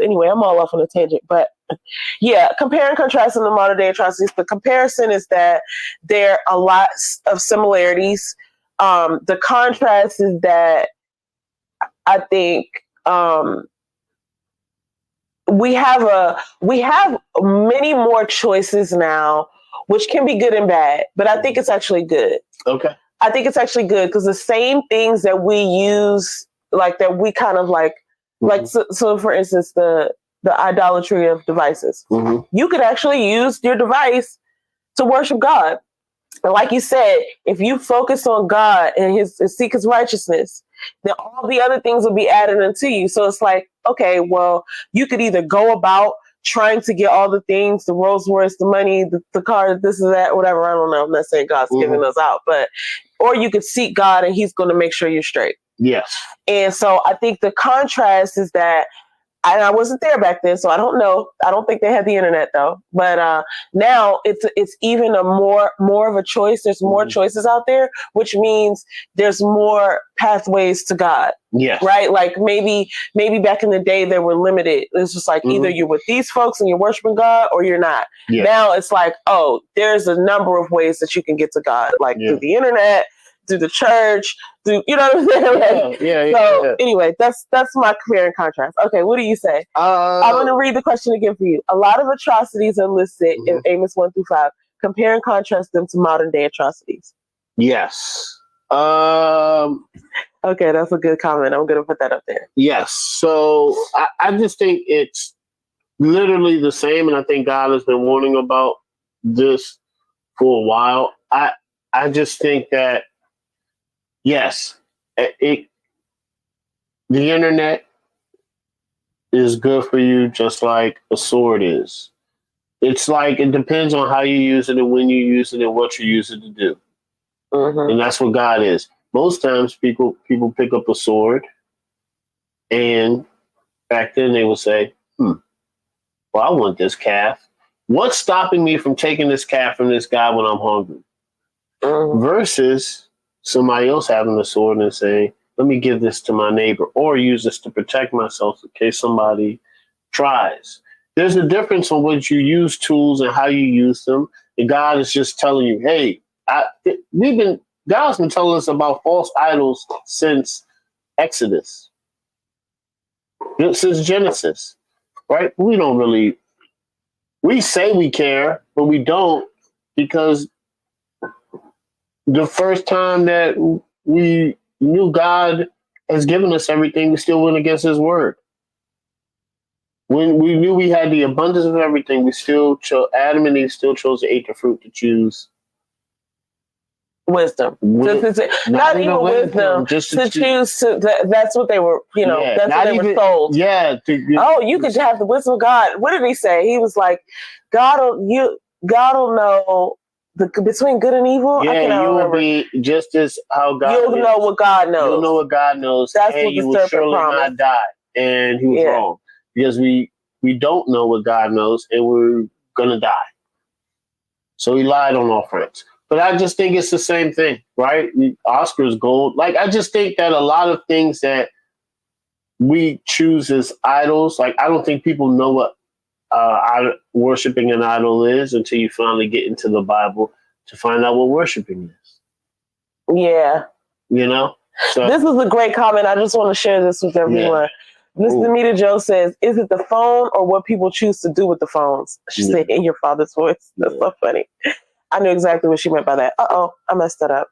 Anyway, I'm all off on a tangent, but yeah, compare and contrast in the modern day atrocities. The comparison is that there are lots of similarities. The contrast is that I think we have many more choices now, which can be good and bad, but I think it's actually good. Okay. I think it's actually good because the same things that we use, like that we kind of like so for instance, the idolatry of devices. You could actually use your device to worship God. And like you said, if you focus on God and seek his righteousness, then all the other things will be added unto you. So it's like, okay, well, you could either go about trying to get all the things, the Rolls Royce, the money, the car, this and that, whatever. I don't know. I'm not saying God's giving us out, or you could seek God and he's going to make sure you're straight. Yes. And so I think the contrast is that, and I wasn't there back then, so I don't know. I don't think they had the internet though. But now it's even a more of a choice. There's more choices out there, which means there's more pathways to God. Yes. Right? Like maybe back in the day they were limited. It's just like either you're with these folks and you're worshiping God or you're not. Yeah. Now it's like, oh, there's a number of ways that you can get to God, like through the internet, through the church, through, you know what I'm saying? Like, anyway, that's my compare and contrast. Okay, what do you say? I'm going to read the question again for you. A lot of atrocities are listed in Amos 1-5. Compare and contrast them to modern day atrocities. Yes. Okay, that's a good comment. I'm going to put that up there. Yes. So I just think it's literally the same, and I think God has been warning about this for a while. I just think that yes, the internet is good for you just like a sword is. It's like it depends on how you use it and when you use it and what you use it to do. And that's what God is. Most times people pick up a sword, and back then they would say, well, I want this calf. What's stopping me from taking this calf from this guy when I'm hungry? Versus somebody else having a sword and saying, let me give this to my neighbor or use this to protect myself in case somebody tries. There's a difference on what you use tools and how you use them. And God is just telling you, hey, God's been telling us about false idols since Exodus, since Genesis, right? We say we care, but we don't, because the first time that we knew God has given us everything, we still went against his word. When we knew we had the abundance of everything, we still Adam and Eve still chose to eat the fruit to choose wisdom. Not even wisdom, just to choose that's what they were, that's what they were told. Yeah. You could have the wisdom of God. What did he say? He was like, God will know between good and evil. Yeah, you will be just as how God You'll know what God knows. You'll know what God knows. That's and what you the will serpent surely promised. not die. And he was wrong. Because we don't know what God knows, and we're gonna die. So he lied on all fronts. But I just think it's the same thing, right? Oscar's gold. Like, I just think that a lot of things that we choose as idols, like, I don't think people know what worshiping an idol is until you finally get into the Bible to find out what worshiping is. Yeah. So this is a great comment. I just want to share this with everyone. Mr. Demita Joe says, is it the phone or what people choose to do with the phones? She said in your father's voice. That's so funny. I knew exactly what she meant by that. I messed that up.